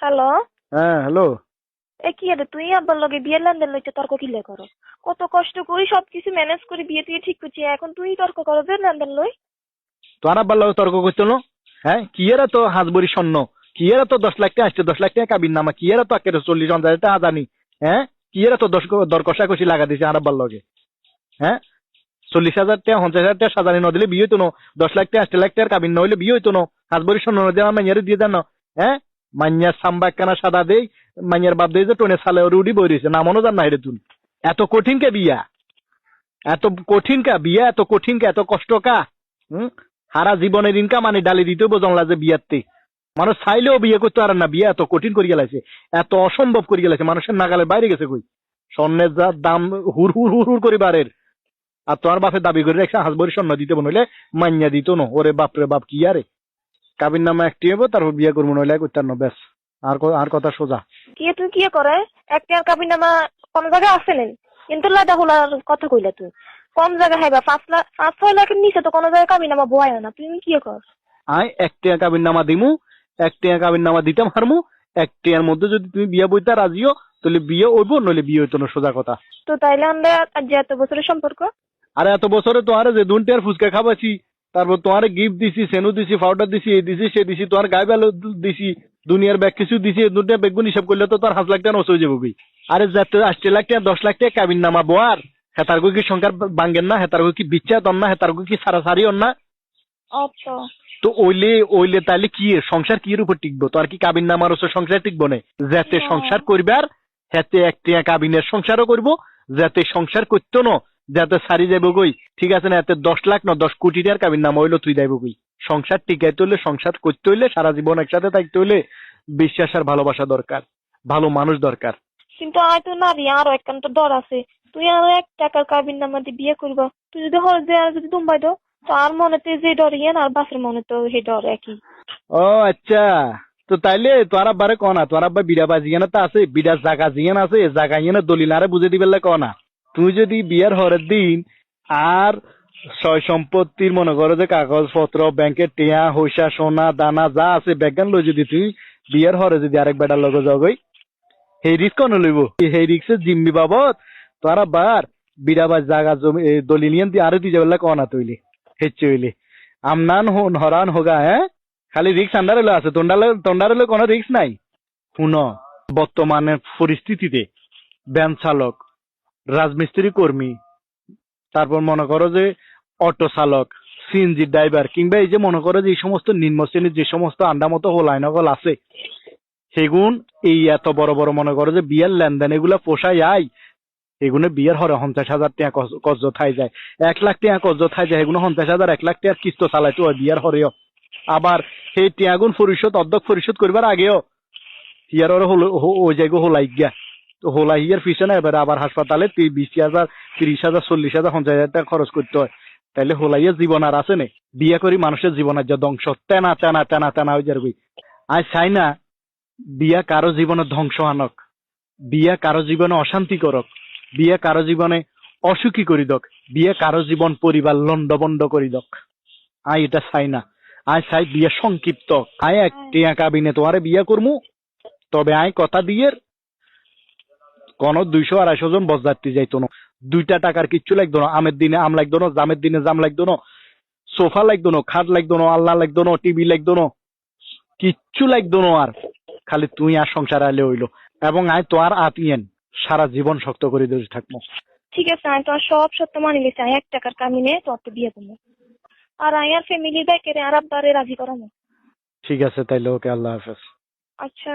Hello. হ্যাঁ, hello. কি রে, তুই আব্বার লগে বিয়ের লেনদেন লইতে তর্ক কিলে করো? কত কষ্ট করি সবকিছু ম্যানেজ করে বিয়ে তুই ঠিক করছি, এখন তুই তর্ক করো যে লেনদেন লই। তোর আব্বার লগে তর্ক করছিল? হ্যাঁ, কি এরা তো হাজবরি স্বর্ণ, কি এরা তো 10 লাখ টাকা আসছে, 10 লাখ টাকা কাবির নামা, কি এরা তো আকের 40,000 টাকা জানি। হ্যাঁ, কি এরা তো দর কষাকষি লাগা দিছে আর আব্বার লগে। হ্যাঁ, 40,000 টাকা 50,000 টাকা সাজানি ন দিলে বিয়ে হইতো না, 10 লাখ টাকা 8 লাখ টাকার কাবিন ন হইলে বিয়ে হইতো না। হাজবরি স্বর্ণ ন দিয়ে মাইয়ারে দিয়ে দেন না। হ্যাঁ, মাইয়ার সাম্বা একখানা সাদা দেই, মাইয়ার বাপ দেই যে টোনে সালে রুডি বই রয়েছে, নামনো জান না হেরে তুই। এত কঠিন কে বিয়া, এত কঠিন কা বিয়া, এত কঠিন কা, এত কষ্ট কা? হুম, সারা জীবনের ইনকাম মানে ডালি দিতেও বোঝানলা যে বিয়াতে মানুষ চাইলেও বিয়ে করতে পারে না, বিয়ে এত কঠিন করে গেলাইছে, এত অসম্ভব করে গেলাইছে, মানুষের নাগালের বাইরে গেছে কই। স্বর্ণের যা দাম হুর হুর হুর হুর করে বাড়ের, আর তোমার বাপে দাবি করে রাখছে হাজবরি স্বর্ণ দিতে বনলে মাইয়া দিত না। ওরে বাপরে বাপ, কি আরে কাবির নামা একটি হবো তারপর বিয়ে করবো, নইলে করতে না, ব্যাস। আর কথা সোজা। কি তুই কি করে? একটা আর কাবিন নামা কম জায়গায় আছে নেই, কিন্তু লাদা হোলার কথা কইলা তুই। কম জায়গা হাইবা 5 লাখ 5-6 লাখের নিচে তো কোনো জায়গায় কাবিন নামা বয় না, তুই কি কর? আয় 1 টাকা কাবির নামা দিমু, 1 টাকা কাবির নামা দিতাম হারমু, 1 টাকার মধ্যে যদি তুমি বিয়ে বইতে রাজিও তাহলে বিয়ে হইব, নইলে বিয়ে হইতো না, সোজা কথা। তো তাইলে আমরা আর যে এত বছরের সম্পর্ক। আরে এত বছরে তোমার যে 2 টাকার ফুচকা খাবাছি, তারপর তোমার গিফট দিছি, সেনু দিছি, পাউডার দিছি, এই দিছি সে দিছি, তোমার গায়ে বেলো দিছি, দুনিয়ার ব্যাগ কিছু দিছি, 2 টাকা বেগুন হিসাব করলে তো তোর 5 লাখ টাকা নষ্ট হয়ে যাবো ভাই। আরে যাতে 8 লাখ টাকা 10 লাখ টাকা কাবিন নামা বোয়ার, হেতার কি সংখ্যার বাঙ্গেন না, হেতার কি বিচ্ছা তন না, হেতার কি সারাসারি অন না। অত তো ওইলে ওইলে তাহলে কি সংসার কি এর উপর টিকবো? তো আর কি কাবিন নামার ওসব সংসার টিকবো না? যাতে সংসার করবার হাতে 1 টাকা কাবিনের সংসারও করবো, যাতে সংসার করতো না, যাতে সারি যাবো গই, ঠিক আছে না? এতে 10 লাখ না 10 কোটি টাকার কাবিন নামা হইলো তুই যাইবো গই। সংসার টিকাইতে হইলে, সংসার করতে হইলে, সারা জীবন একসাথে থাকতে হইলে বিশ্বাস আর ভালোবাসা দরকার, ভালো মানুষ দরকার। কিন্তু আয় তো নারী, আরো একখান তো ডর আছে। তুই আরো 1 টাকার কাবিন নামা দিয়ে বিয়ে করবা, তুই যদি হল যে আর যদি দুম্বাই দাও, তো আর মনেতে যে ডর ইয়ান আর বাসের মনে তো সেই ডর একই। ও আচ্ছা, তো তাইলে তোর আব্বারে কনা, তোর আব্বা বিড়া বাজিয়ানা তো আছে, বিড়া জাগা জিয়ান আছে, জাগা ইয়ে দলিল আরে বুঝে দিবে কনা। তুই যদি বিয়ার হরের দিন আর সয় সম্পত্তির মনে করো যে কাগজপত্র, ব্যাংকের টিয়া হইসা সোনা দানা যা আছে ব্যাগান লই, যদি তুই বিয়ার হরে যদি আরেক বেটার লগে যাগই, সেই রিস্ক কন লইব? সেই রিস্কের জিম্মি বাবদ তোর আব্বার বিড়া বাজ জাগা জমি দলিল ইয়ান দিয়ে আরো দিয়ে যাবে কনা তৈলি হেচ্ছে হইলে আমনান হরান হোগা। হ্যাঁ, খালি রিক্স আন্ডারে আছে, তন্ডারে কোনো রিক্স নাই। শুনো, বর্তমানের পরিস্থিতিতে ভ্যান চালক, রাজমিস্ত্রি কর্মী, তারপর মনে করো যে অটো চালক, সিএনজি ড্রাইভার, কিংবা এই যে মনে করো যে এই সমস্ত নিম্ন শ্রেণীর যে সমস্ত আন্ডা মতো হোলাইনগল আছে, সেগুন এই এত বড় বড় মনে করো যে বিয়ের লেনদেন এগুলা পোষায় আই, এগুলো বিয়ের হরে 50,000 টাকা কর্জ থাই যায়, 1 লাখ টাকা কর্জ থাই যায়, এগুলো 50,000 1 লাখ টাকার কিস্ত চালাইতে হয় বিয়ের হরেও। আবার সেই টিয়াগুন পরিশোধ অর্ধেক পরিশোধ করবার আগেও টিয়ার ওই জায়গা হোলাই গিয়া, তো হোলাই ইয়ার পিছনে এবার আবার হাসপাতালে 20,000 30,000 40,000 50,000 টাকা খরচ করতে হয়। তাইলে হোলাইয়ের জীবন আর আছে নে? বিয়ে করি মানুষের জীবনের যে ধ্বংস, তেনা তেনা তেনা তেনা হয়ে যাবে। আজ চাই না বিয়া কারো জীবনে ধ্বংস আনক, বিয়া কারো জীবনে অশান্তি করক, বিয়ে কারো জীবনে অসুখী করি দক, বিয়ে কারো জীবন পরিবার লন্ডবন্ড করি দক। আই এটা চাই না। আই চাই বিয়ে সংক্ষিপ্ত। আয় 1 টাকা কাবিনে তোমারে বিয়ে করমু, তবে আই কথা দিয়ে কোন 200-250 জন বসযাত্রী যাইতো না, 2 টাকার কিচ্ছু লাগতো না, আমের দিনে আম লাগতো না, জামের দিনে জাম লাগতো না, সোফা লাগতো না, খাট লাগতো না, আল্লাহ লাগতো না, টিভি লাগতো না, কিচ্ছু লাগতো না। আর খালি তুই আর সংসার আইলে হইলো, এবং আয় তো আর আতিয়েন সারা জীবন শক্ত করে দিয়ে থাকবো। ঠিক আছে, আমি তোমার সব সত্য মানি লিছি, 1 টাকার কামিনে তোর তো বিয়ে করবো। আর আয়ার ফ্যামিলি ব্যাকেরে আর আব্বারে রাজি করানো। ঠিক আছে তাইলে, ওকে, আল্লাহ হাফেজ। আচ্ছা।